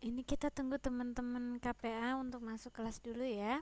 Ini kita tunggu teman-teman KPA untuk masuk kelas dulu ya.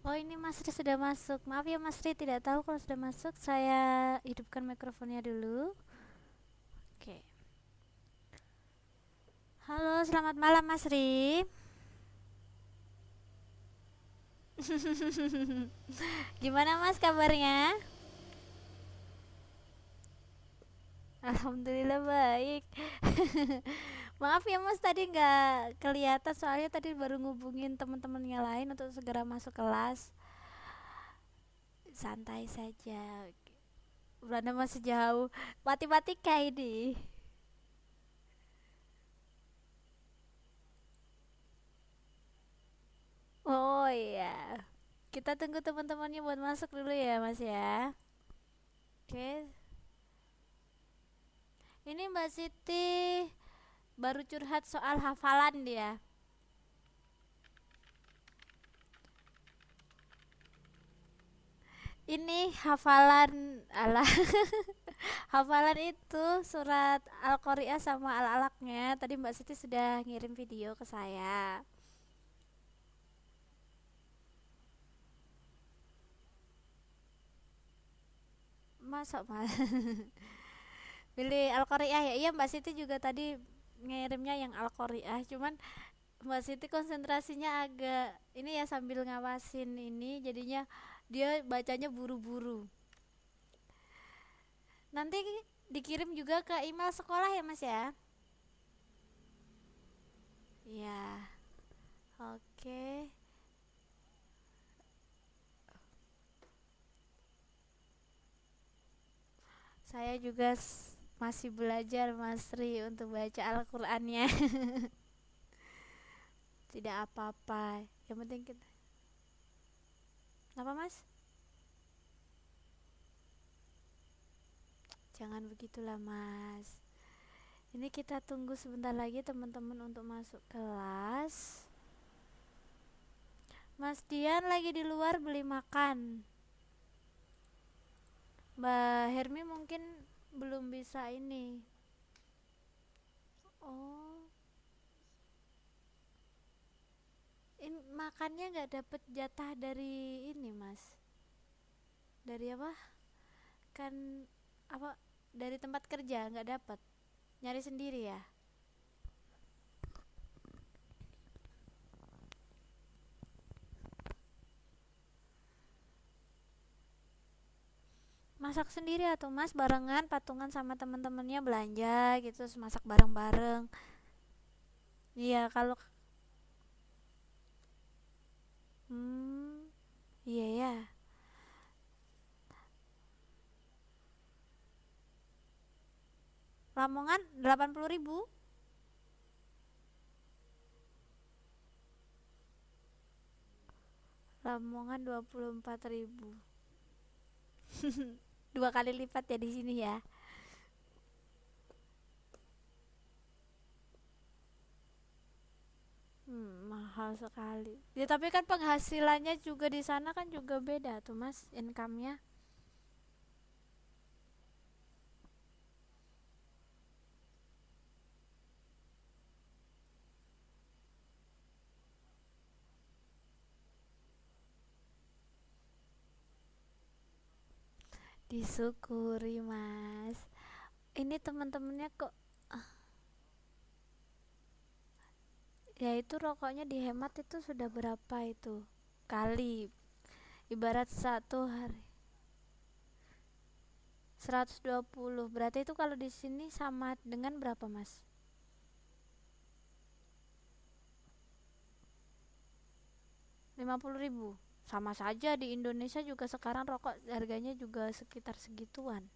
Oh, ini Mas Ri sudah masuk. Maaf ya Mas Ri, tidak tahu kalau sudah masuk. Saya hidupkan mikrofonnya dulu. Oke. Halo, selamat malam Mas Ri. Gimana Mas kabarnya? Alhamdulillah baik. Maaf ya Mas, tadi nggak kelihatan soalnya tadi baru ngubungin teman-temannya lain untuk segera masuk kelas. Santai saja. Belanda masih jauh. Matematika ini. Oh iya. Kita tunggu teman-temannya buat masuk dulu ya Mas ya. Oke. Ini Mbak Siti baru curhat soal hafalan dia. Ini hafalan ala hafalan itu surat Al-Qari'ah sama Al-Alaqnya. Tadi Mbak Siti sudah ngirim video ke saya. Masa Mas? Pilih Al-Qari'ah ya. Iya Mbak Siti juga tadi ngirimnya yang Al-Qari'ah. Cuman Mbak Siti konsentrasinya agak ini ya sambil ngawasin ini jadinya dia bacanya buru-buru. Nanti dikirim juga ke email sekolah ya Mas ya. Iya. Oke. Saya juga masih belajar Mas Ri untuk baca Al-Qur'annya. Tidak apa-apa. Yang penting kita. Apa Mas? Jangan begitulah Mas. Ini kita tunggu sebentar lagi teman-teman untuk masuk kelas. Mas Dian lagi di luar beli makan. Mbak Hermi mungkin belum bisa ini. Oh, ini makannya nggak dapet jatah dari ini Mas. Dari apa? Kan apa? Dari tempat kerja nggak dapat. Nyari sendiri ya. Masak sendiri atau Mas barengan patungan sama teman-temannya belanja gitu terus masak bareng-bareng. Iya kalau hmm iya ya. Lamongan 80.000. Lamongan 24.000. Dua kali lipat ya di sini ya. Mahal sekali. Ya tapi kan penghasilannya juga di sana kan juga beda tuh Mas, income-nya. Disyukuri Mas. Ini teman-temannya kok ya itu rokoknya dihemat itu sudah berapa itu kali ibarat satu hari 120 berarti itu kalau di sini sama dengan berapa Mas? 50.000 sama saja di Indonesia juga sekarang rokok harganya juga sekitar segituan.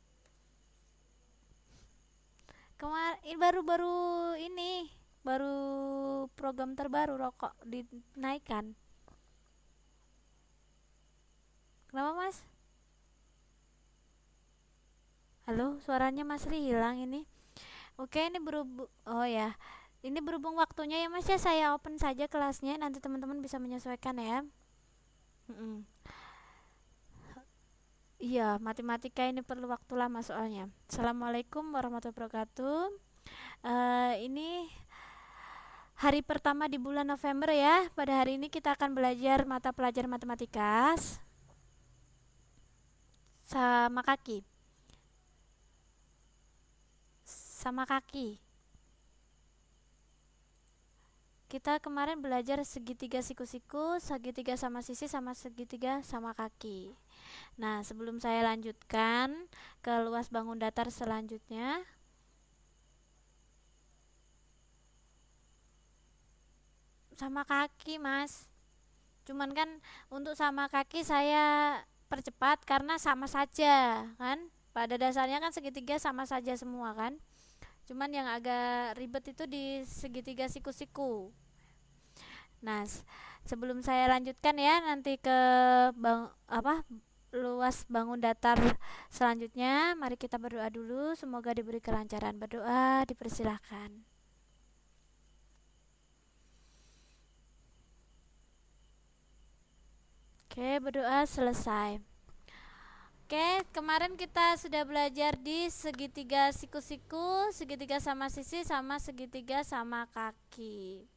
Kemarin baru-baru ini baru program terbaru rokok dinaikkan. Kenapa Mas? Halo, suaranya Mas Ri hilang ini. Oke, ini berhubung oh ya. Ini berhubung waktunya ya Mas ya, saya open saja kelasnya nanti teman-teman bisa menyesuaikan ya. Mm-mm. Iya, matematika ini perlu waktu lama soalnya. Assalamualaikum warahmatullahi wabarakatuh. Ini hari pertama di bulan November ya. Pada hari ini kita akan belajar mata pelajaran matematika sama kaki. Sama kaki. Kita kemarin belajar segitiga siku-siku, segitiga sama sisi, sama segitiga sama kaki. Nah, sebelum saya lanjutkan ke luas bangun datar selanjutnya, sama kaki, Mas. Cuman kan untuk sama kaki saya percepat karena sama saja kan. Pada dasarnya kan segitiga sama saja semua kan. Cuman yang agak ribet itu di segitiga siku-siku. Nah, sebelum saya lanjutkan ya nanti ke luas bangun datar selanjutnya, mari kita berdoa dulu. Semoga diberi kelancaran. Berdoa, dipersilahkan. Oke, berdoa selesai. Oke, kemarin kita sudah belajar di segitiga siku-siku, segitiga sama sisi, sama segitiga sama kaki.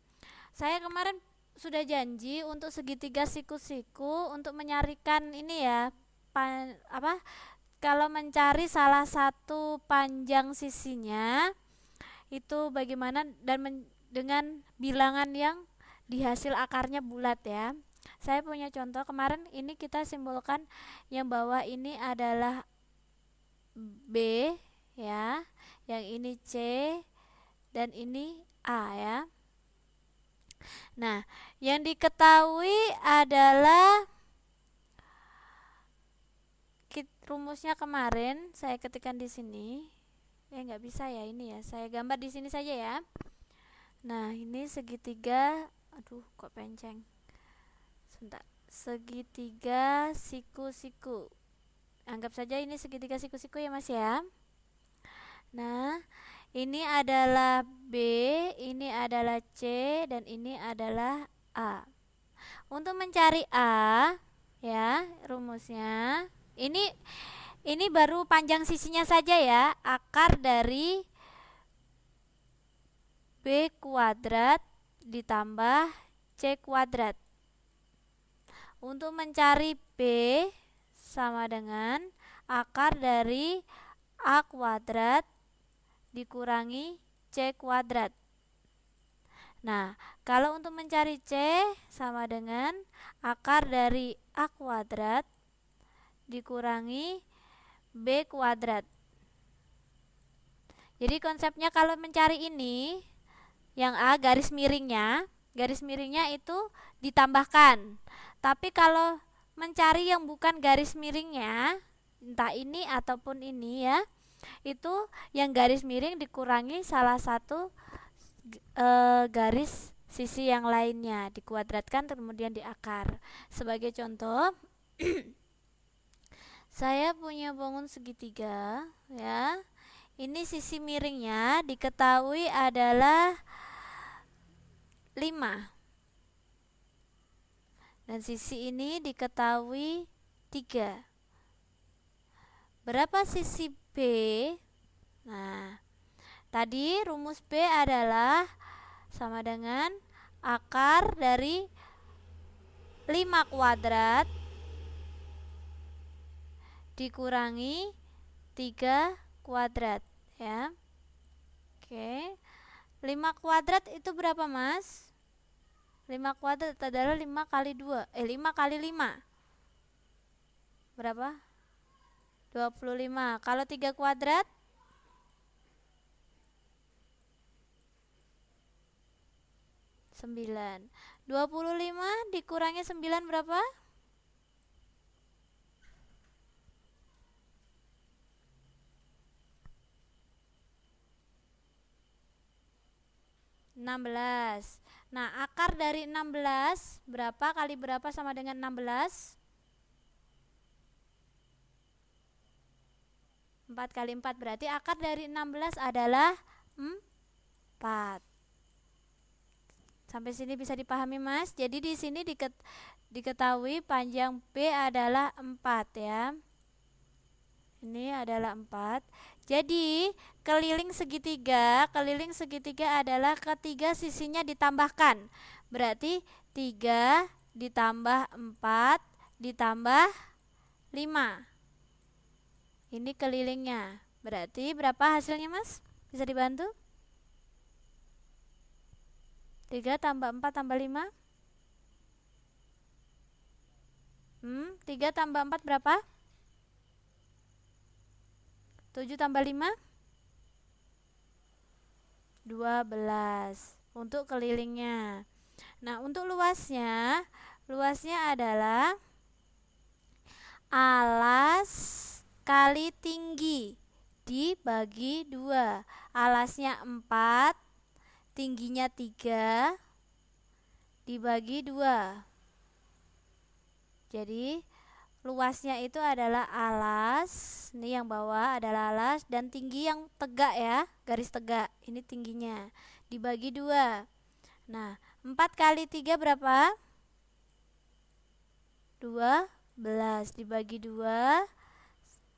Saya kemarin sudah janji untuk segitiga siku-siku untuk menyarikan ini ya, kalau mencari salah satu panjang sisinya itu bagaimana dan dengan bilangan yang di hasil akarnya bulat ya. Saya punya contoh kemarin, ini kita simbolkan yang bawah ini adalah B ya, yang ini C dan ini A ya. Nah, yang diketahui adalah rumusnya kemarin saya ketikkan di sini. Ya nggak bisa ya ini ya. Saya gambar di sini saja ya. Nah, ini segitiga, aduh kok penceng. Sebentar. Segitiga siku-siku. Anggap saja ini segitiga siku-siku ya Mas ya. Nah, ini adalah B, ini adalah C, dan ini adalah A. Untuk mencari A, ya rumusnya, ini baru panjang sisinya saja ya, akar dari B kuadrat ditambah C kuadrat. Untuk mencari B sama dengan akar dari A kuadrat dikurangi C kuadrat. Nah, kalau untuk mencari C sama dengan akar dari A kuadrat dikurangi B kuadrat. Jadi konsepnya kalau mencari ini, yang A garis miringnya itu ditambahkan. Tapi kalau mencari yang bukan garis miringnya, entah ini ataupun ini ya, itu yang garis miring dikurangi salah satu garis sisi yang lainnya, dikuadratkan kemudian diakar. Sebagai contoh, saya punya bangun segitiga ya. Ini sisi miringnya diketahui adalah 5. Dan sisi ini diketahui 3. Berapa sisi B? Nah, tadi rumus B adalah sama dengan akar dari 5 kuadrat dikurangi 3 kuadrat ya. Oke. 5 kuadrat itu berapa, Mas? 5 kuadrat adalah 5 kali 2. 5 kali 5. Berapa? 25. Kalau 3 kuadrat? 9. 25 dikurangi 9 berapa? 16. Nah, akar dari 16 berapa kali berapa sama dengan 16? 4 kali 4 berarti akar dari 16 adalah 4. Sampai sini bisa dipahami, Mas? Jadi di sini diketahui panjang B adalah 4 ya. Ini adalah 4. Jadi keliling segitiga adalah ketiga sisinya ditambahkan. Berarti 3 ditambah 4 ditambah 5. Ini kelilingnya. Berarti berapa hasilnya, Mas? Bisa dibantu? 3 tambah 4 tambah 5? 3 tambah 4 berapa? 7 tambah 5? 12 untuk kelilingnya. Nah, untuk luasnya adalah alas kali tinggi dibagi 2. Alasnya 4, tingginya 3 dibagi 2. Jadi luasnya itu adalah alas, ini yang bawah adalah alas, dan tinggi yang tegak ya, garis tegak, ini tingginya, dibagi 2. Nah, 4 kali 3 berapa? 12 dibagi 2,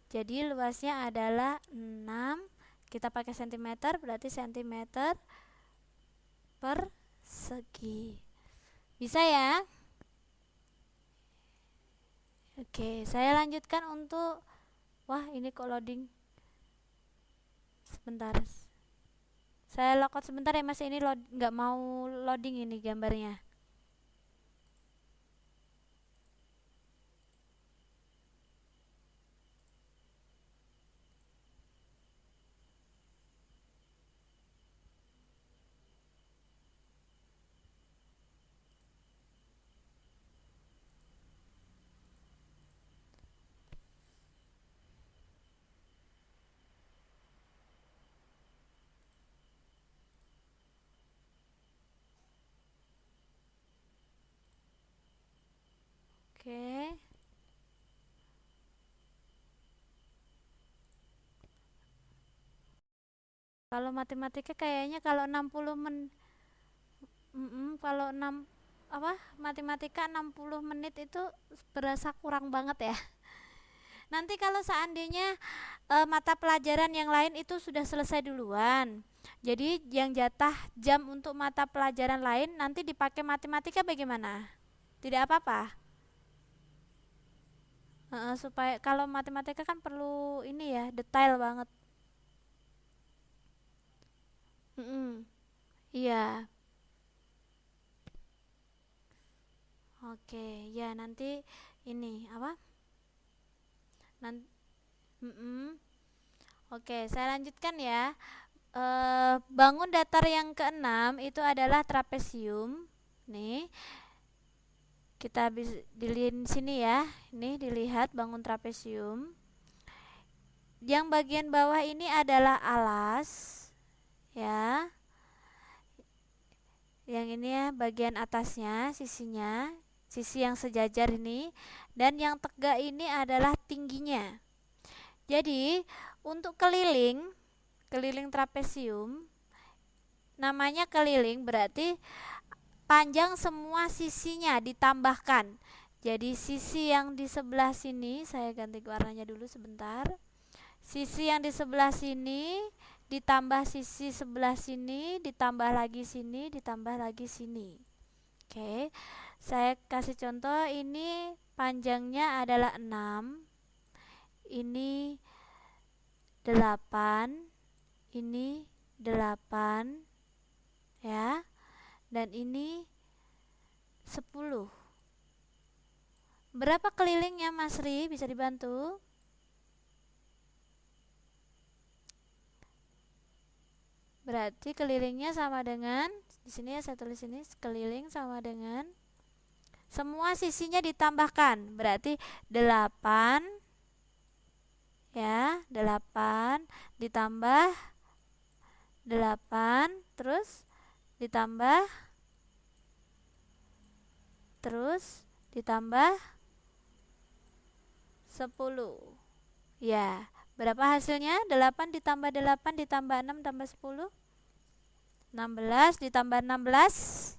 jadi luasnya adalah 6. Kita pakai cm, berarti cm persegi. Bisa ya? Oke, saya lanjutkan untuk ini kok loading. Sebentar. Saya logout sebentar ya Mas, ini nggak mau loading ini gambarnya. Oke. Kalau matematika kayaknya kalau 60 kalau matematika 60 menit itu berasa kurang banget ya. Nanti kalau seandainya mata pelajaran yang lain itu sudah selesai duluan, jadi yang jatah jam untuk mata pelajaran lain nanti dipakai matematika bagaimana? Tidak apa-apa. Supaya kalau matematika kan perlu ini ya, detail banget. Iya. Oke, ya nanti ini apa? Nanti, Oke, saya lanjutkan ya. Bangun datar yang keenam itu adalah trapesium. Nih, kita dilihat sini ya. Ini dilihat bangun trapesium. Yang bagian bawah ini adalah alas, ya. Yang ini ya bagian atasnya, sisinya, sisi yang sejajar ini, dan yang tegak ini adalah tingginya. Jadi untuk keliling trapesium, namanya keliling berarti panjang semua sisinya ditambahkan. Jadi sisi yang di sebelah sini, saya ganti warnanya dulu sebentar. Sisi yang di sebelah sini ditambah sisi sebelah sini, ditambah lagi sini, ditambah lagi sini. Oke, saya kasih contoh, ini panjangnya adalah 6, ini 8, ini 8 ya, dan ini 10. Berapa kelilingnya Mas Ri? Bisa dibantu? Berarti kelilingnya sama dengan, di sini ya saya tulis ini, keliling sama dengan semua sisinya ditambahkan. Berarti 8 ya, 8 ditambah 8 terus ditambah ditambah 10. Ya, berapa hasilnya? 8 ditambah 8 ditambah 6 tambah 10. 16 ditambah 16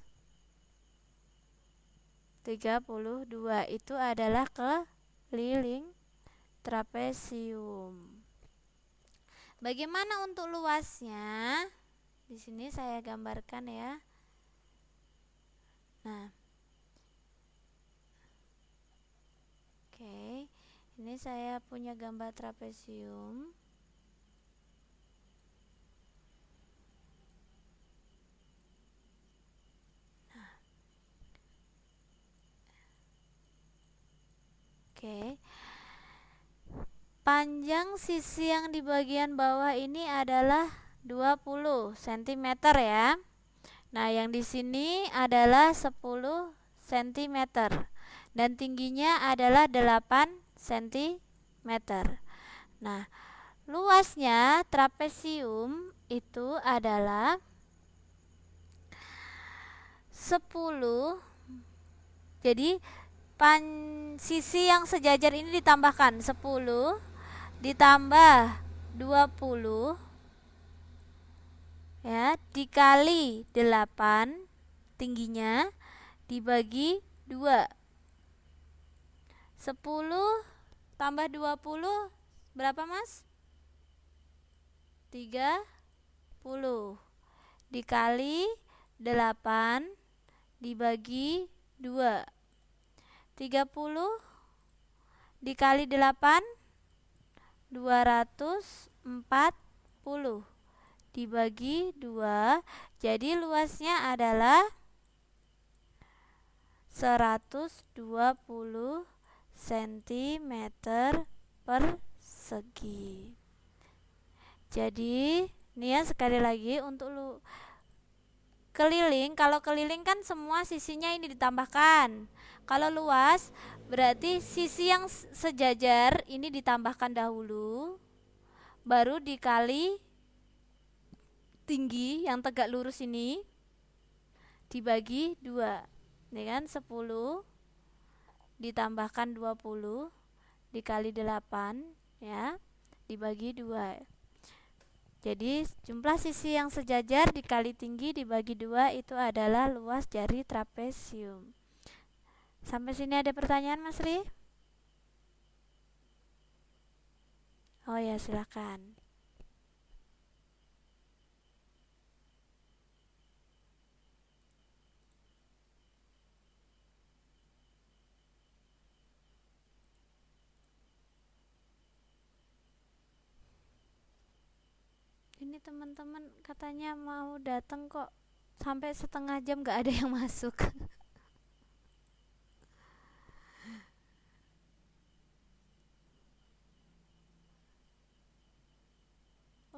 32. Itu adalah keliling trapesium. Bagaimana untuk luasnya? Di sini saya gambarkan ya. Nah, oke, ini saya punya gambar trapesium. Nah, oke, panjang sisi yang di bagian bawah ini adalah 20 cm ya. Nah, yang di sini adalah 10 cm dan tingginya adalah 8 cm. Nah, luasnya trapesium itu adalah 10. Jadi sisi yang sejajar ini ditambahkan 10 ditambah 20 ya dikali 8 tingginya dibagi 2. 10 tambah 20 berapa, Mas? 30 dikali 8 dibagi 2. 30 dikali 8 240 dibagi 2. Jadi luasnya adalah 120 cm persegi. Jadi ini ya, sekali lagi untuk keliling, kalau keliling kan semua sisinya ini ditambahkan. Kalau luas berarti sisi yang sejajar ini ditambahkan dahulu, baru dikali tinggi yang tegak lurus ini dibagi 2. Ini kan 10 ditambahkan 20 dikali 8 ya dibagi 2. Jadi jumlah sisi yang sejajar dikali tinggi dibagi 2 itu adalah luas dari trapesium. Sampai sini ada pertanyaan, Mas Ri? Oh ya, silakan. Ini teman-teman katanya mau datang kok sampai setengah jam gak ada yang masuk.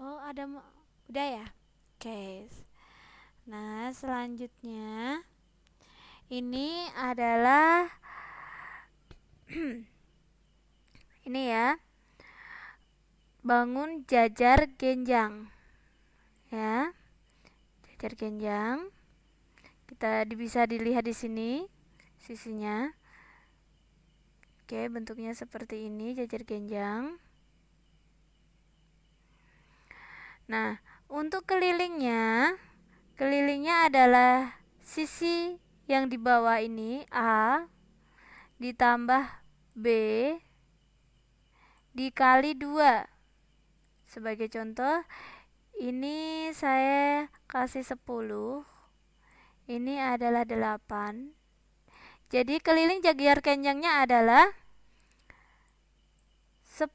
Oh, udah ya? Oke. Nah, selanjutnya ini adalah ini ya. Bangun jajar genjang. Ya. Jajar genjang. Kita bisa dilihat di sini sisinya. Oke, bentuknya seperti ini, jajar genjang. Nah, untuk kelilingnya adalah sisi yang di bawah ini A ditambah B dikali 2. Sebagai contoh, ini saya kasih 10. Ini adalah 8. Jadi keliling jajar genjangnya adalah 10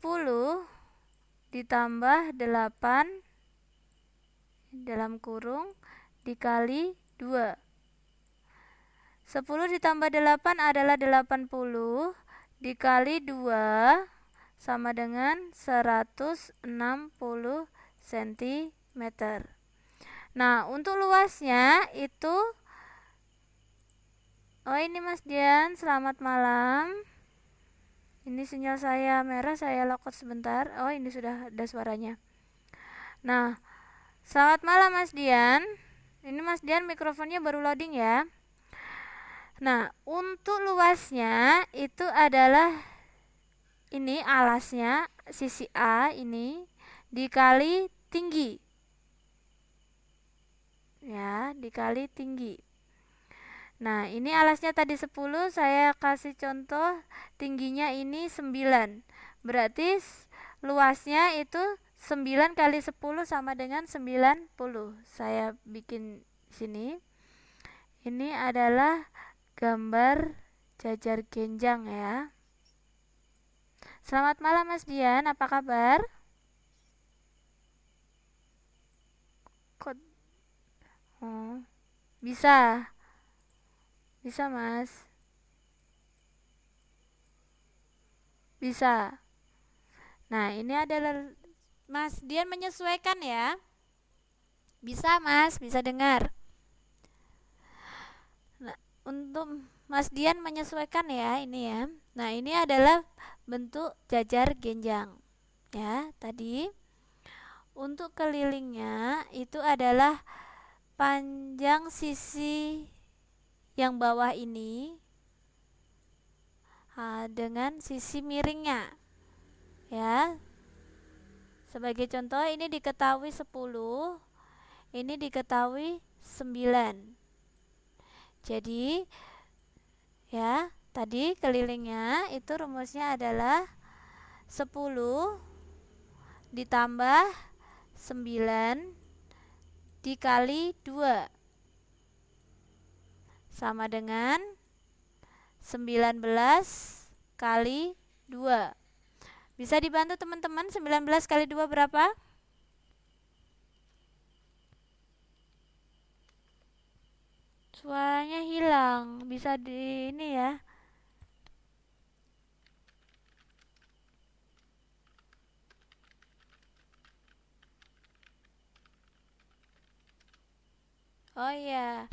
ditambah 8 dalam kurung dikali 2. 10 ditambah 8 adalah 80 dikali 2 sama dengan 160 cm. Nah, untuk luasnya itu ini Mas Dian, selamat malam. Ini sinyal saya merah, saya lock out sebentar. Oh, ini sudah ada suaranya. Nah, selamat malam Mas Dian. Ini Mas Dian mikrofonnya baru loading ya. Nah, untuk luasnya itu adalah ini alasnya, sisi A ini dikali tinggi. Ya, dikali tinggi. Nah, ini alasnya tadi 10, saya kasih contoh tingginya ini 9. Berarti luasnya itu 9 kali 10 sama dengan 90. Saya bikin sini. Ini adalah gambar jajar genjang ya. Selamat malam Mas Dian, apa kabar? Bisa. Bisa, Mas. Bisa. Nah, ini adalah Mas Dian menyesuaikan ya. Bisa, Mas, bisa dengar. untuk Mas Dian menyesuaikan ya ini ya. Nah, ini adalah bentuk jajar genjang. Ya, tadi untuk kelilingnya itu adalah panjang sisi yang bawah ini dengan sisi miringnya. Ya. Sebagai contoh ini diketahui 10, ini diketahui 9. Jadi ya, tadi kelilingnya itu rumusnya adalah 10 ditambah 9 dikali 2 sama dengan 19 kali 2. Bisa dibantu teman-teman, 19 kali 2 berapa? Suaranya hilang, bisa di ini ya. Oh iya,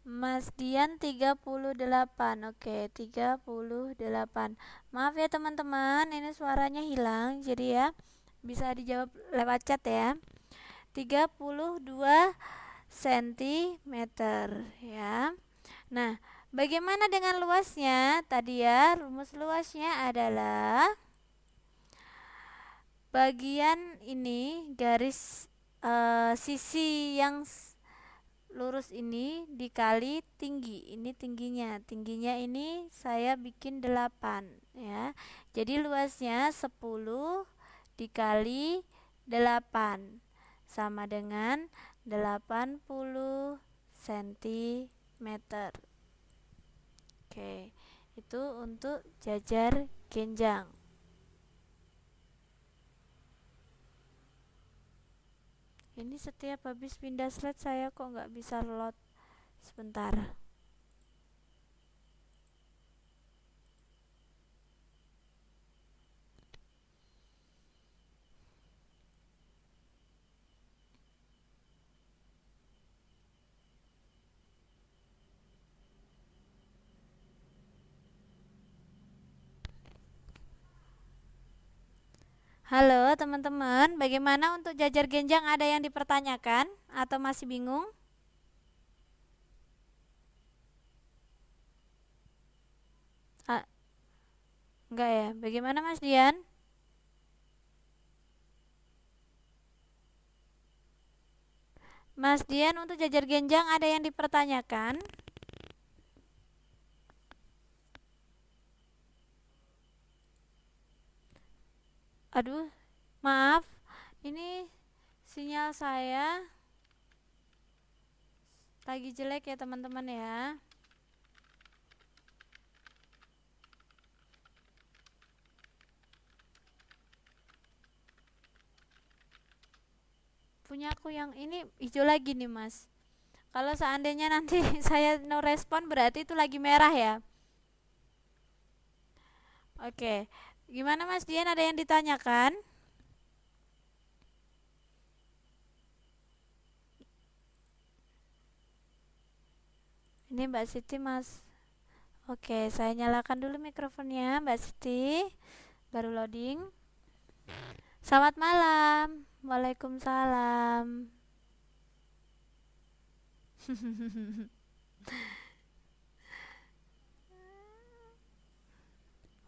Mas Dian 38. Oke, 38. Maaf ya teman-teman, ini suaranya hilang. Jadi ya, bisa dijawab lewat chat ya. 32 cm ya. Nah, bagaimana dengan luasnya? Tadi ya, rumus luasnya adalah bagian ini garis sisi yang lurus ini dikali tinggi. Ini tingginya. Tingginya ini saya bikin 8 ya. Jadi luasnya 10 dikali 8 sama dengan 80 cm. Oke, itu untuk jajar genjang. Ini setiap habis pindah slide saya kok nggak bisa load. Sebentar. Halo teman-teman, bagaimana untuk jajar genjang, ada yang dipertanyakan atau masih bingung? Enggak ya, bagaimana Mas Dian? Mas Dian, untuk jajar genjang ada yang dipertanyakan? Aduh, maaf, ini sinyal saya lagi jelek ya teman-teman ya. Punya aku yang ini hijau lagi nih Mas. Kalau seandainya nanti saya no respon berarti itu lagi merah ya. Oke, gimana Mas Dian, ada yang ditanyakan? Ini Mbak Siti Mas. Oke, saya nyalakan dulu mikrofonnya Mbak Siti. Baru loading. Selamat malam. Waalaikumsalam.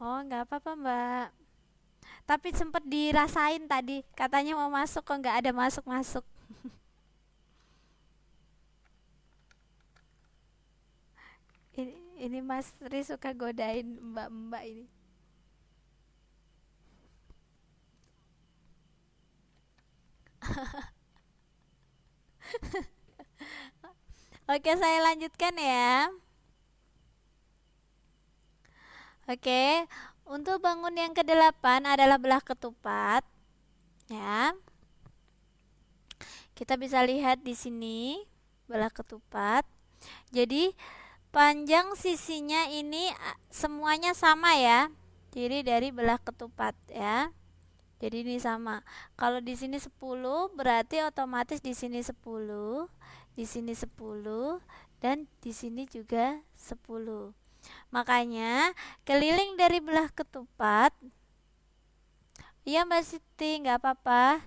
Oh, nggak apa-apa Mbak. Tapi sempat dirasain tadi, katanya mau masuk kok nggak ada masuk-masuk. Ini Mas Tri suka godain mbak-mbak ini. Oke, saya lanjutkan ya. Oke, untuk bangun yang ke-8 adalah belah ketupat. Ya. Kita bisa lihat di sini belah ketupat. Jadi panjang sisinya ini semuanya sama ya. Jadi dari belah ketupat ya. Jadi ini sama. Kalau di sini 10 berarti otomatis di sini 10, di sini 10, dan di sini juga 10. Makanya keliling dari belah ketupat. Iya Mbak Siti, nggak apa-apa.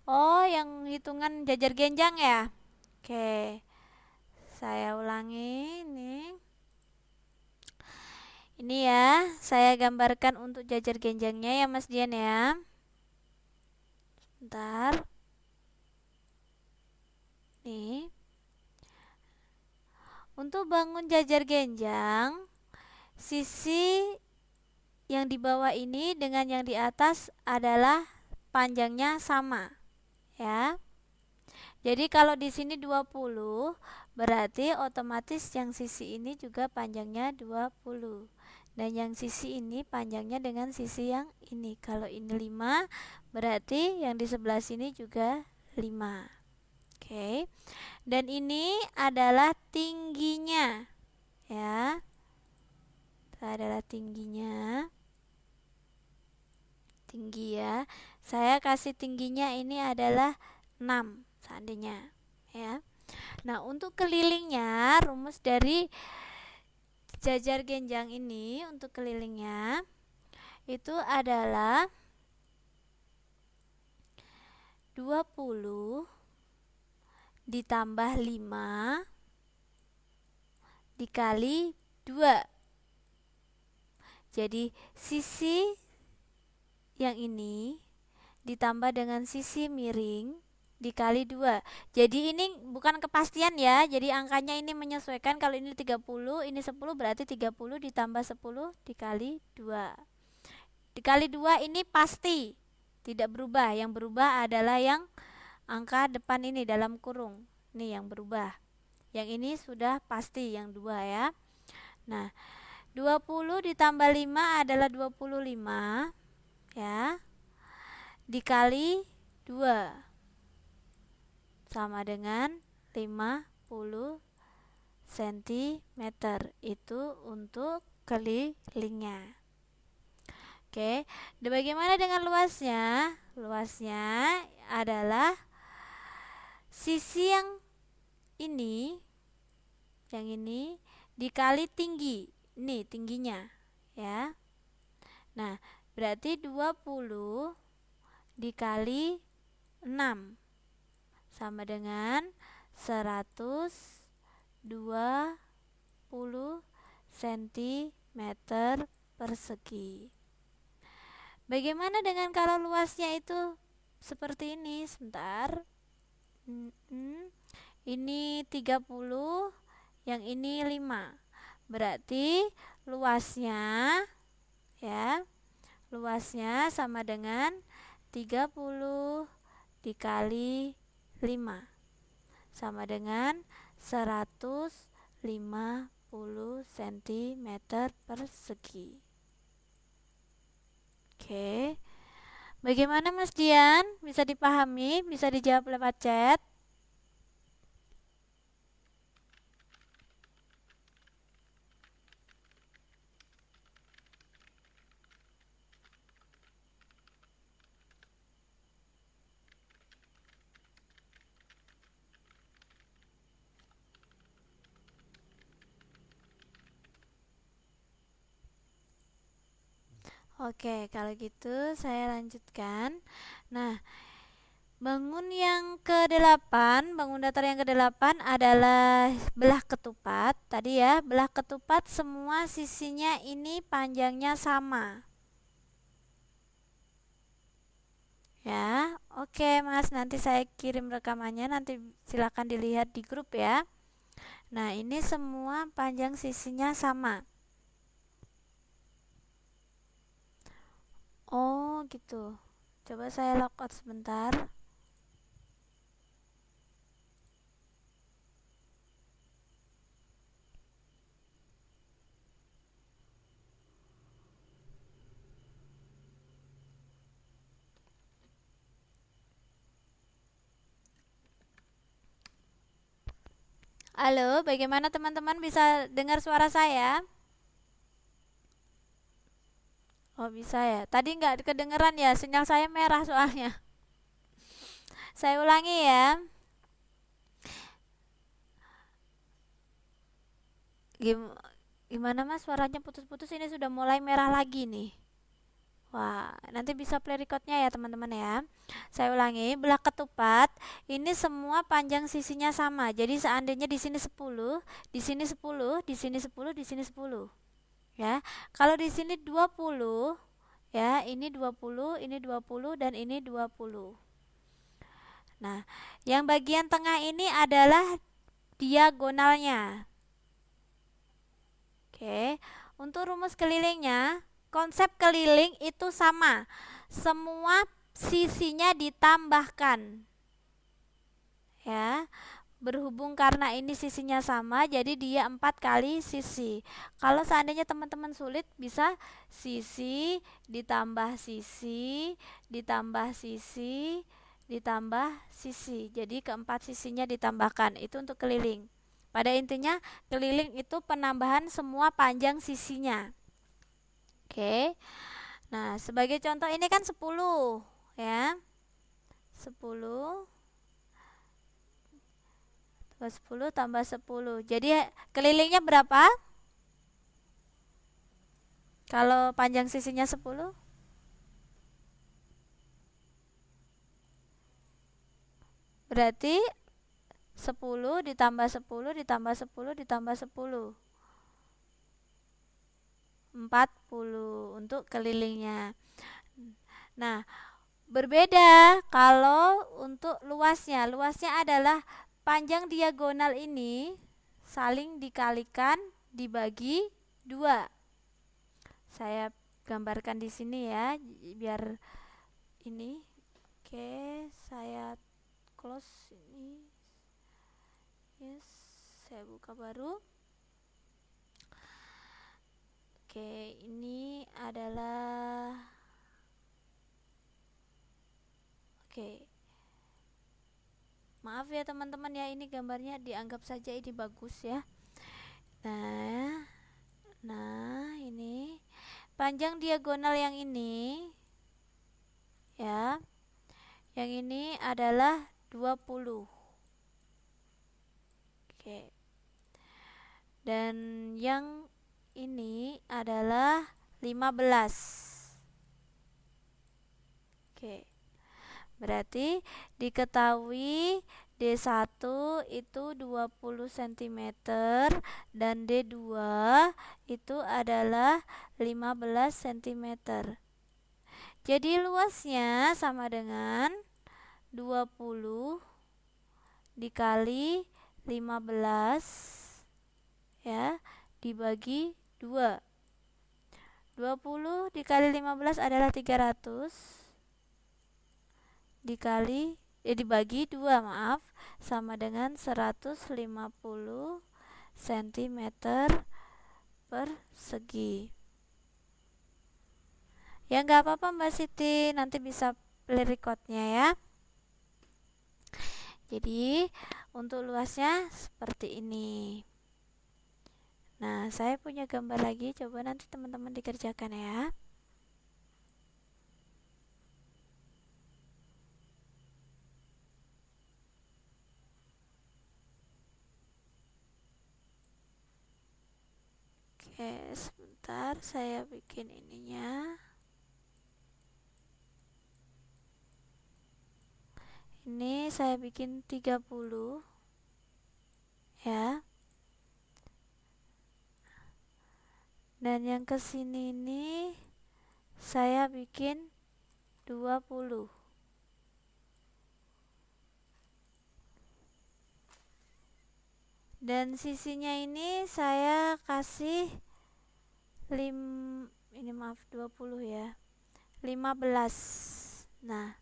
Oh, yang hitungan jajar genjang ya? Oke, saya ulangi ini. Ini ya, saya gambarkan untuk jajar genjangnya ya Mas Dian ya. Bentar. Nih. Untuk bangun jajar genjang, sisi yang di bawah ini dengan yang di atas adalah panjangnya sama, ya. Jadi kalau di sini 20, berarti otomatis yang sisi ini juga panjangnya 20. Dan yang sisi ini panjangnya dengan sisi yang ini. Kalau ini 5, berarti yang di sebelah sini juga 5. Oke. Dan ini adalah tingginya, ya. Itu adalah tingginya. Tinggi ya. Saya kasih tingginya ini adalah 6 seandainya, ya. Nah, untuk kelilingnya, rumus dari jajar genjang ini untuk kelilingnya itu adalah 20 ditambah 5 dikali 2. Jadi sisi yang ini ditambah dengan sisi miring dikali 2. Jadi ini bukan kepastian ya. Jadi angkanya ini menyesuaikan. Kalau ini 30, ini 10, berarti 30 ditambah 10 dikali 2. Dikali 2 ini pasti tidak berubah. Yang berubah adalah yang angka depan ini dalam kurung. Ini yang berubah. Yang ini sudah pasti yang 2 ya. Nah, 20 ditambah 5 adalah 25 ya. Dikali 2 sama dengan 50 cm. Itu untuk kelilingnya. Oke, bagaimana dengan luasnya? Luasnya adalah sisi yang ini dikali tinggi. Ini tingginya, ya. Nah, berarti 20 dikali 6 sama dengan 120 cm persegi. Bagaimana dengan kalau luasnya itu seperti ini? Sebentar. Ini 30, yang ini 5. Berarti luasnya ya, luasnya sama dengan 30 dikali 5 sama dengan 150 cm persegi. Oke. Bagaimana Mas Dian? Bisa dipahami? Bisa dijawab lewat chat? Oke, kalau gitu saya lanjutkan. Nah, bangun yang ke-8, bangun datar yang ke-8 adalah belah ketupat. Tadi ya, belah ketupat semua sisinya ini panjangnya sama. Ya, oke Mas, nanti saya kirim rekamannya, nanti silakan dilihat di grup ya. Nah, ini semua panjang sisinya sama. Oh, gitu. Coba saya logout sebentar. Halo, bagaimana teman-teman bisa dengar suara saya? Oh, bisa ya. Tadi nggak kedengeran ya, sinyal saya merah soalnya. Saya ulangi ya. Gimana mas, suaranya putus-putus, ini sudah mulai merah lagi nih. Wah, nanti bisa play recordnya ya teman-teman ya. Saya ulangi, belah ketupat ini semua panjang sisinya sama. Jadi seandainya di sini 10, di sini 10, di sini 10, di sini 10. Ya. Kalau di sini 20, ya, ini 20, ini 20 dan ini 20. Nah, yang bagian tengah ini adalah diagonalnya. Oke. Untuk rumus kelilingnya, konsep keliling itu sama. Semua sisinya ditambahkan. Ya. Berhubung karena ini sisinya sama, jadi dia 4 kali sisi. Kalau seandainya teman-teman sulit, bisa sisi ditambah sisi ditambah sisi ditambah sisi. Jadi keempat sisinya ditambahkan. Itu untuk keliling. Pada intinya keliling itu penambahan semua panjang sisinya. Oke. Nah, sebagai contoh ini kan 10 ya. 10 tambah 10 tambah 10. Jadi kelilingnya berapa? Kalau panjang sisinya 10? Berarti 10 ditambah 10 ditambah 10 ditambah 10. 40 untuk kelilingnya. Nah, berbeda kalau untuk luasnya. Luasnya adalah panjang diagonal ini saling dikalikan dibagi 2. Saya gambarkan di sini ya, biar ini. Oke, saya close ini. Yes, saya buka baru. Oke, ini adalah maaf ya teman-teman ya, ini gambarnya dianggap saja ini bagus ya. Nah, ini panjang diagonal yang ini ya. Yang ini adalah 20. Oke. Dan yang ini adalah 15. Oke. Berarti diketahui D1 itu 20 cm dan D2 itu adalah 15 cm. Jadi luasnya sama dengan 20 dikali 15 ya, dibagi 2. 20 dikali 15 adalah 300 dibagi 2, maaf, sama dengan 150 cm persegi. Ya nggak apa-apa Mbak Siti, nanti bisa play recordnya ya. Jadi untuk luasnya seperti ini. Nah, saya punya gambar lagi, coba nanti teman-teman dikerjakan ya. Oke, sebentar saya bikin ininya. Ini saya bikin 30 ya. Dan yang kesini ini saya bikin 20. Dan sisinya ini saya kasih ini maaf 20 ya. 15. Nah,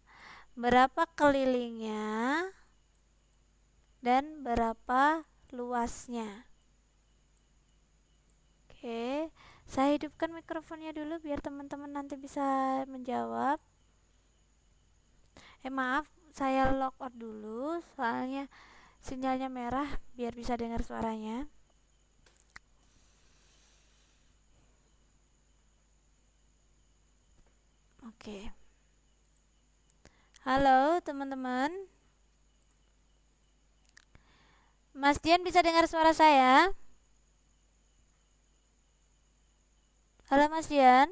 berapa kelilingnya dan berapa luasnya? Oke, saya hidupkan mikrofonnya dulu biar teman-teman nanti bisa menjawab. Maaf, saya log out dulu soalnya sinyalnya merah biar bisa dengar suaranya. Oke. Halo teman-teman. Mas Dian bisa dengar suara saya? Halo Mas Dian,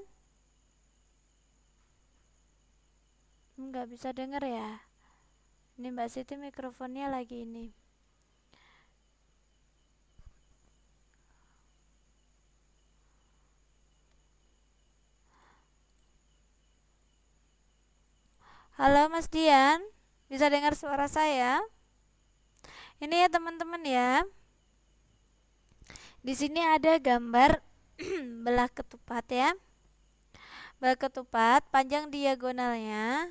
nggak bisa denger ya? Ini Mbak Siti mikrofonnya lagi ini. Halo Mas Dian, bisa dengar suara saya? Ini ya teman-teman ya. Di sini ada gambar belah ketupat ya. Belah ketupat panjang diagonalnya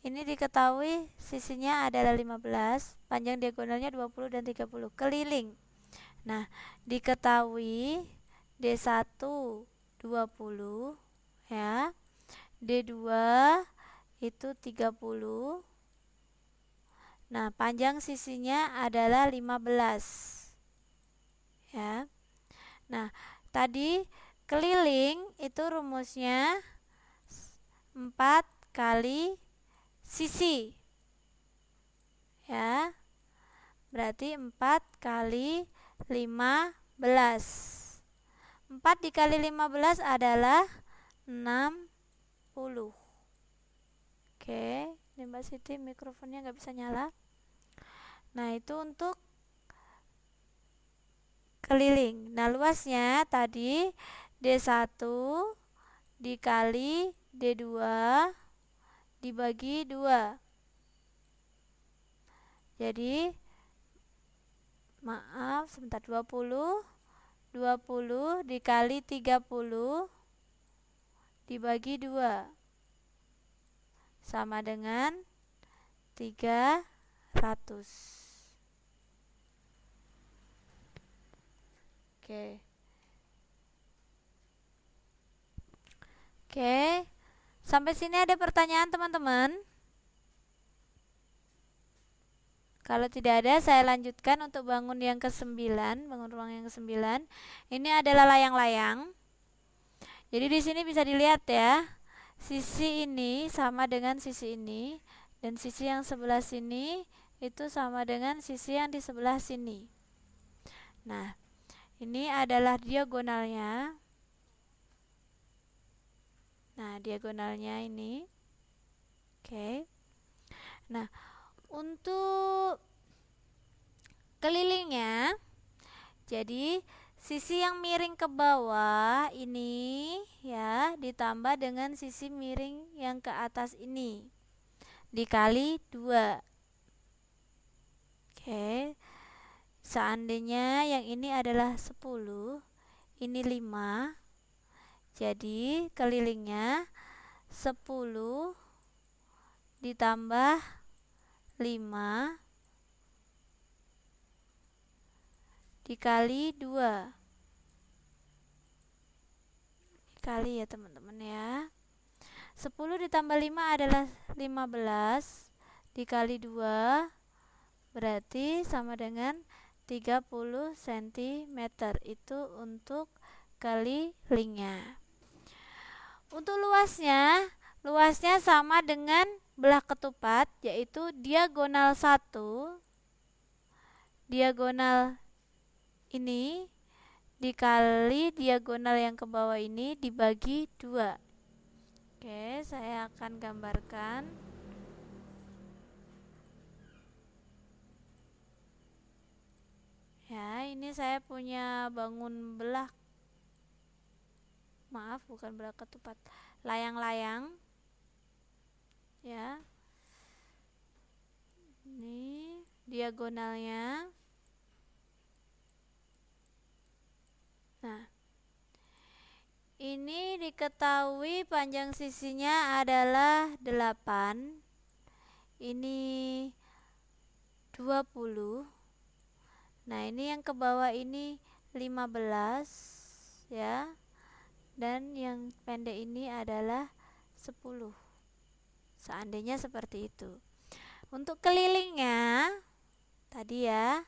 ini diketahui sisinya adalah 15, panjang diagonalnya 20 dan 30 keliling. Nah, diketahui D1 20 ya. D2 itu 30. Nah, panjang sisinya adalah 15 ya. Nah, tadi keliling itu rumusnya 4 kali sisi ya. Berarti 4 kali 15. 4 dikali 15 adalah 60. Oke, ini Mbak Siti mikrofonnya nggak bisa nyala. Nah, itu untuk keliling. Nah, luasnya tadi D1 dikali D2 dibagi 2. Jadi maaf, sebentar, 20 dikali 30 dibagi 2 sama dengan 300. Oke. Oke. Sampai sini ada pertanyaan teman-teman? Kalau tidak ada, saya lanjutkan untuk bangun yang ke-9, bangun ruang yang ke-9. Ini adalah layang-layang. Jadi di sini bisa dilihat ya. Sisi ini sama dengan sisi ini dan sisi yang sebelah sini itu sama dengan sisi yang di sebelah sini. Nah, ini adalah diagonalnya. Nah, diagonalnya ini. Oke. Nah, untuk kelilingnya, jadi sisi yang miring ke bawah ini ya ditambah dengan sisi miring yang ke atas ini dikali 2. Oke. Seandainya yang ini adalah 10, ini 5. Jadi kelilingnya 10 ditambah 5 dikali 2. Dikali ya teman-teman ya. 10 ditambah 5 adalah 15 dikali 2 berarti sama dengan 30 cm. Itu untuk kelilingnya. Untuk luasnya sama dengan belah ketupat, yaitu diagonal 1 diagonal ini dikali diagonal yang ke bawah ini dibagi 2. Oke, saya akan gambarkan. Ya, ini saya punya bangun belah. Maaf, bukan belah ketupat. Layang-layang. Ya. Ini diagonalnya. Nah, ini diketahui panjang sisinya adalah 8. Ini 20. Nah, ini yang ke bawah ini 15 ya. Dan yang pendek ini adalah 10. Seandainya seperti itu. Untuk kelilingnya tadi ya,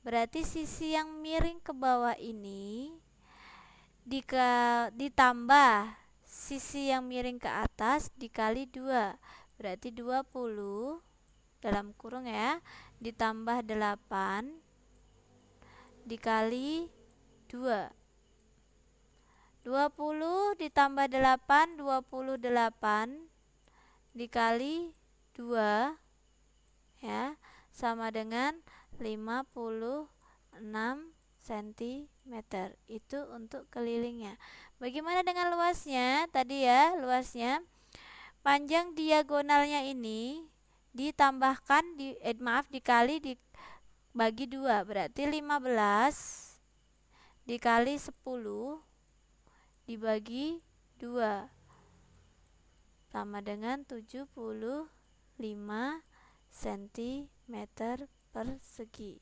berarti sisi yang miring ke bawah ini ditambah sisi yang miring ke atas dikali 2. Berarti 20 dalam kurung ya, ditambah 8 dikali 2. 20 ditambah 8, 28 dikali 2 ya, sama dengan 56 cm. Itu untuk kelilingnya. Bagaimana dengan luasnya? Tadi ya, luasnya panjang diagonalnya ini ditambahkan dikali dibagi 2, berarti 15 dikali 10 dibagi 2 sama dengan 75 cm persegi.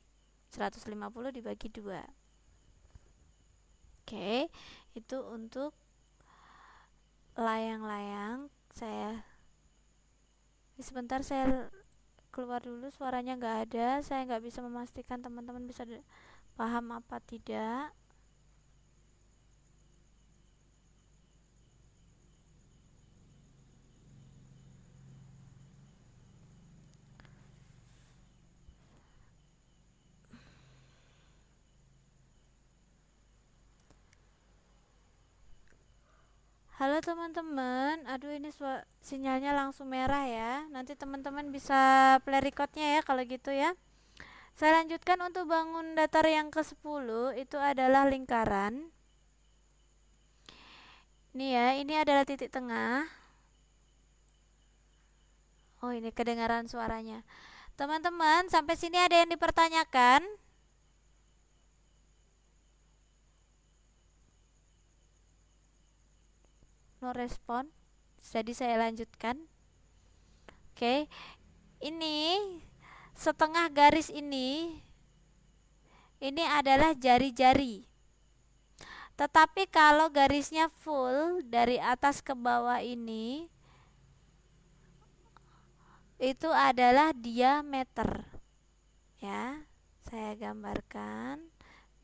150 dibagi 2. Oke, itu untuk layang-layang. Sebentar saya keluar dulu, suaranya nggak ada. Saya nggak bisa memastikan teman-teman bisa paham apa tidak. Halo teman-teman, aduh ini sinyalnya langsung merah ya. Nanti teman-teman bisa play recordnya ya kalau gitu ya. Saya lanjutkan untuk bangun datar yang ke-10, itu adalah lingkaran. Ini ya, ini adalah titik tengah. Oh, ini kedengaran suaranya. Teman-teman, sampai sini ada yang dipertanyakan? No respon. Jadi saya lanjutkan. Oke. Ini setengah garis ini adalah jari-jari. Tetapi kalau garisnya full dari atas ke bawah ini itu adalah diameter. Ya, saya gambarkan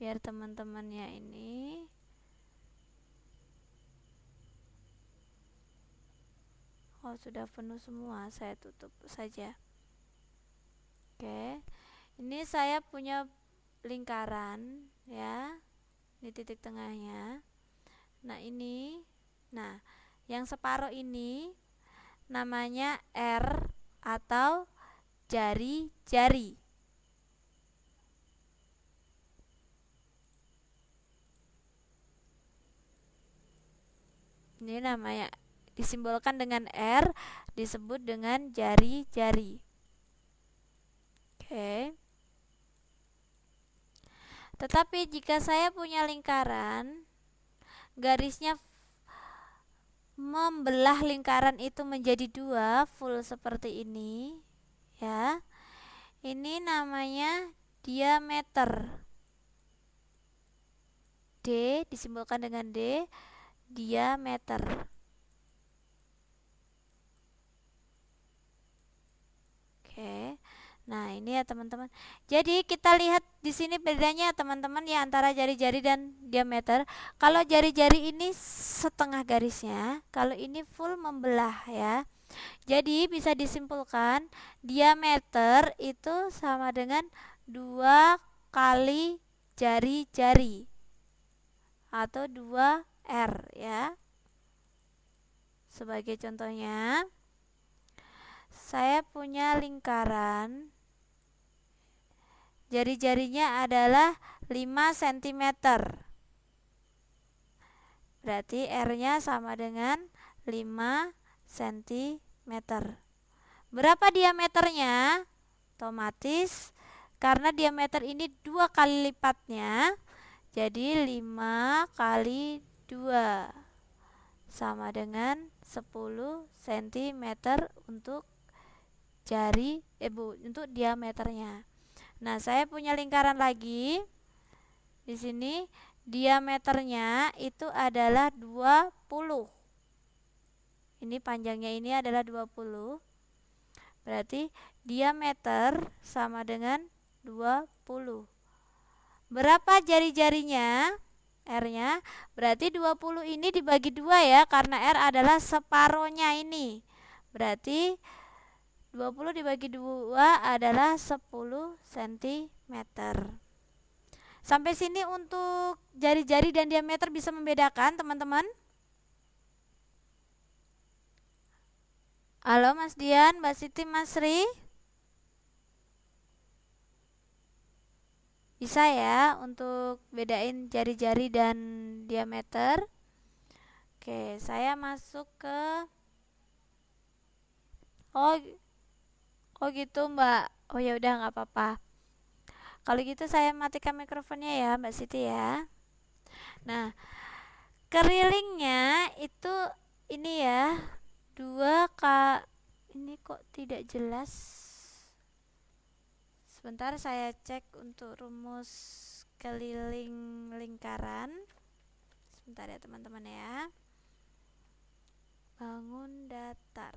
biar teman-temannya ini sudah penuh semua, saya tutup saja. Oke, ini saya punya lingkaran ya, di titik tengahnya. Nah ini, yang separuh ini namanya R atau jari-jari. Ini namanya disimbolkan dengan R, disebut dengan jari-jari. Oke. Tetapi jika saya punya lingkaran, garisnya membelah lingkaran itu menjadi 2, full seperti ini ya. Ini namanya diameter. D disimbolkan dengan D, diameter. Oke. Nah, ini ya teman-teman. Jadi kita lihat di sini bedanya teman-teman ya antara jari-jari dan diameter. Kalau jari-jari ini setengah garisnya, kalau ini full membelah ya. Jadi bisa disimpulkan diameter itu sama dengan 2 kali jari-jari atau 2R ya. Sebagai contohnya, saya punya lingkaran, jari-jarinya adalah 5 cm. Berarti R-nya sama dengan 5 cm. Berapa diameternya? Otomatis karena diameter ini 2 kali lipatnya, jadi 5 kali 2 sama dengan 10 cm untuk untuk diameternya. Nah, saya punya lingkaran lagi. Di sini diameternya itu adalah 20. Ini panjangnya ini adalah 20. Berarti diameter sama dengan 20. Berapa jari-jarinya? R-nya. Berarti 20 ini dibagi 2 ya, karena R adalah separohnya ini. Berarti 20 dibagi 2 adalah 10 cm. Sampai sini untuk jari-jari dan diameter bisa membedakan, teman-teman? Halo Mas Dian, Mbak Siti, Mas Ri? Bisa ya untuk bedain jari-jari dan diameter? Oke, saya masuk ke Oh, oh gitu Mbak. Oh ya udah nggak apa-apa. Kalau gitu saya matikan mikrofonnya ya Mbak Siti ya. Nah, kerilingnya itu ini ya, 2 ini kok tidak jelas. Sebentar saya cek untuk rumus keliling lingkaran. Sebentar ya teman-teman ya. Bangun datar.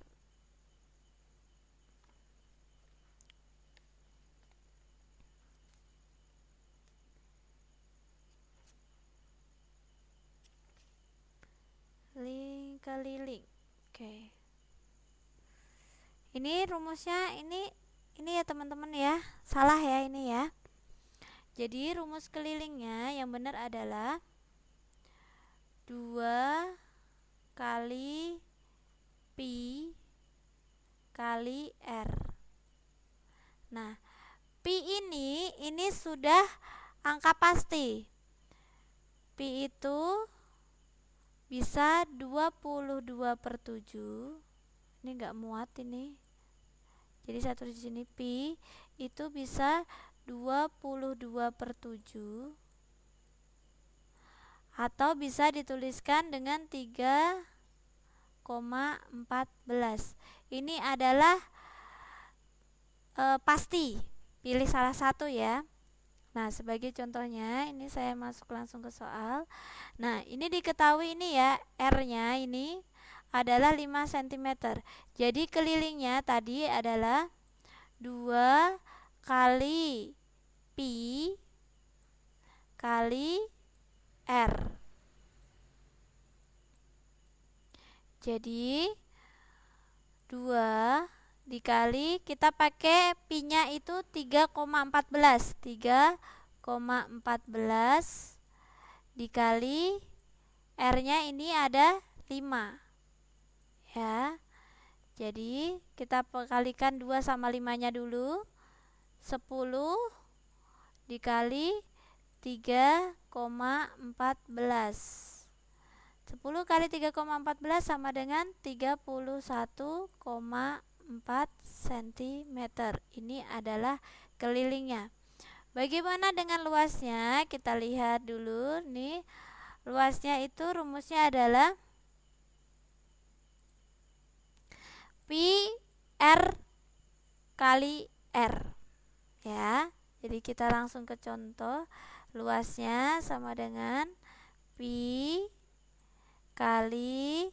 Keliling. Oke. Ini rumusnya ini ya teman-teman ya. Salah ya ini ya. Jadi rumus kelilingnya yang benar adalah 2 kali pi kali r. Nah, pi ini sudah angka pasti. Pi itu bisa 22/7. Ini enggak muat ini. Jadi saya tulis di sini pi itu bisa 22/7 atau bisa dituliskan dengan 3,14. Ini adalah pasti. Pilih salah satu ya. Nah, sebagai contohnya ini saya masuk langsung ke soal. Nah, ini diketahui ini ya, R-nya ini adalah 5 cm. Jadi kelilingnya tadi adalah 2 kali pi kali R. Jadi 2 dikali, kita pakai pi-nya itu 3,14. 3,14 dikali R-nya ini ada 5. Ya. Jadi kita kalikan 2 sama 5-nya dulu. 10 dikali 3,14. 10 kali 3,14 sama dengan 31,4 cm. Ini adalah kelilingnya. Bagaimana dengan luasnya? Kita lihat dulu nih. Luasnya itu rumusnya adalah pi r kali r. Ya. Jadi kita langsung ke contoh. Luasnya sama dengan pi kali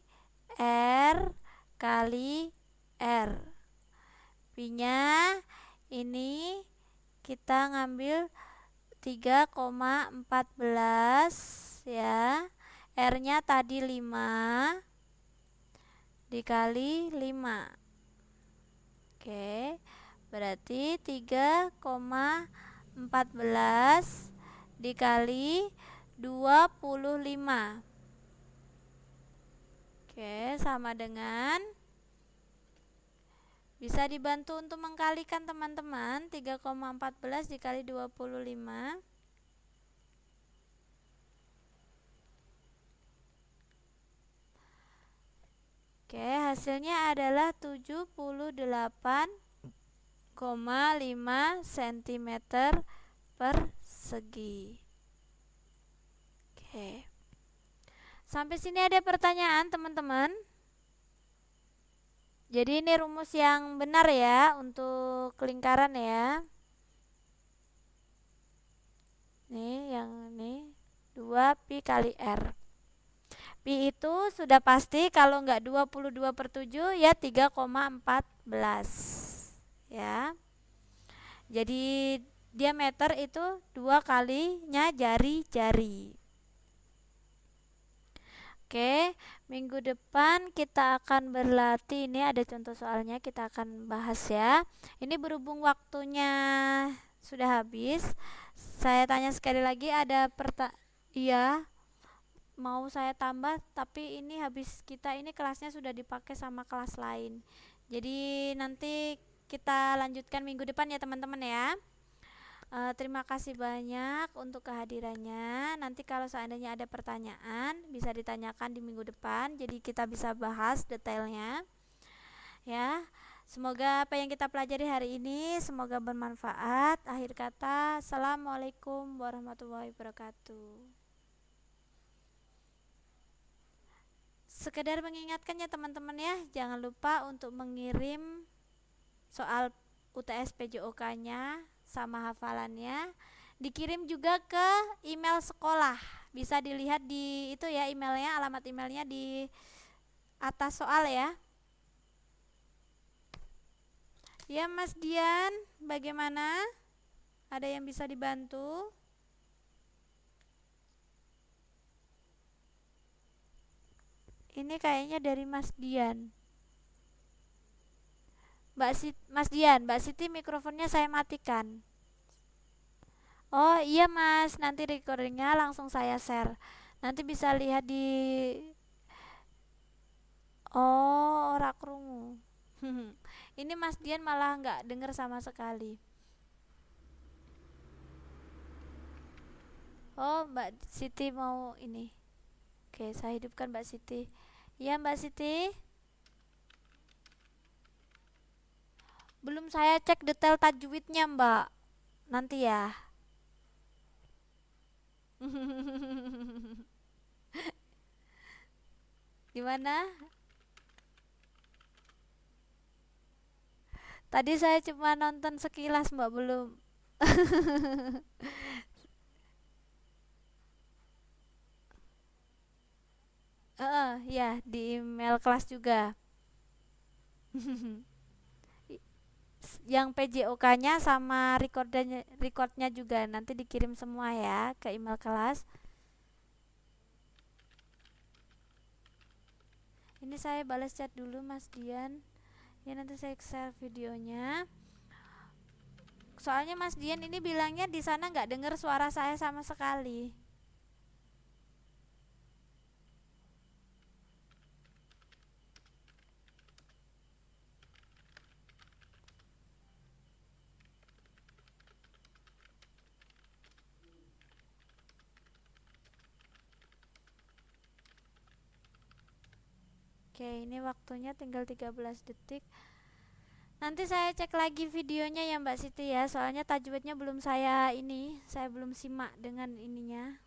R kali R. Pi-nya ini kita ngambil 3,14 ya. R-nya tadi 5 dikali 5. Oke. Berarti 3,14 dikali 25. Oke, sama dengan, bisa dibantu untuk mengkalikan teman-teman. 3,14 dikali 25. Oke, hasilnya adalah 78,5 cm persegi. Oke. Sampai sini ada pertanyaan teman-teman? Jadi ini rumus yang benar ya untuk lingkaran ya. Nih yang ini 2 pi kali R. Pi itu sudah pasti kalau enggak 22/7 ya 3,14 ya. Jadi diameter itu 2 kalinya jari-jari. Oke, minggu depan kita akan berlatih. Ini ada contoh soalnya, kita akan bahas ya. Ini berhubung waktunya sudah habis, Saya tanya sekali lagi, ada iya, mau saya tambah, tapi ini habis kita ini kelasnya sudah dipakai sama kelas lain. Jadi nanti kita lanjutkan minggu depan ya teman-teman ya. Terima kasih banyak untuk kehadirannya. Nanti kalau seandainya ada pertanyaan bisa ditanyakan di minggu depan. Jadi kita bisa bahas detailnya ya. Semoga apa yang kita pelajari hari ini semoga bermanfaat. Akhir kata, assalamualaikum warahmatullahi wabarakatuh. Sekedar mengingatkan ya teman-teman ya, jangan lupa untuk mengirim soal UTS PJOK-nya sama hafalannya, dikirim juga ke email sekolah. Bisa dilihat di itu ya emailnya, alamat emailnya di atas soal ya. Ya Mas Dian, bagaimana? Ada yang bisa dibantu? Ini kayaknya dari Mas Dian. Mas Dian, Mbak Siti mikrofonnya saya matikan. Oh iya Mas, nanti recordingnya langsung saya share. Nanti bisa lihat di. Oh, ora krungu. Ini Mas Dian malah nggak denger sama sekali. Oh, Mbak Siti mau ini. Oke, saya hidupkan Mbak Siti. Ya Mbak Siti, belum saya cek detail tajwidnya Mbak. Nanti ya. Gimana? Tadi saya cuma nonton sekilas Mbak, belum. Ya, di email kelas juga. Yang PJOK-nya sama recordnya juga nanti dikirim semua ya ke email kelas. Ini saya balas chat dulu Mas Dian. Ya nanti saya share videonya. Soalnya Mas Dian ini bilangnya di sana nggak dengar suara saya sama sekali. Oke, ini waktunya tinggal 13 detik. Nanti saya cek lagi videonya ya Mbak Siti ya. Soalnya tajwidnya belum saya belum simak dengan ininya.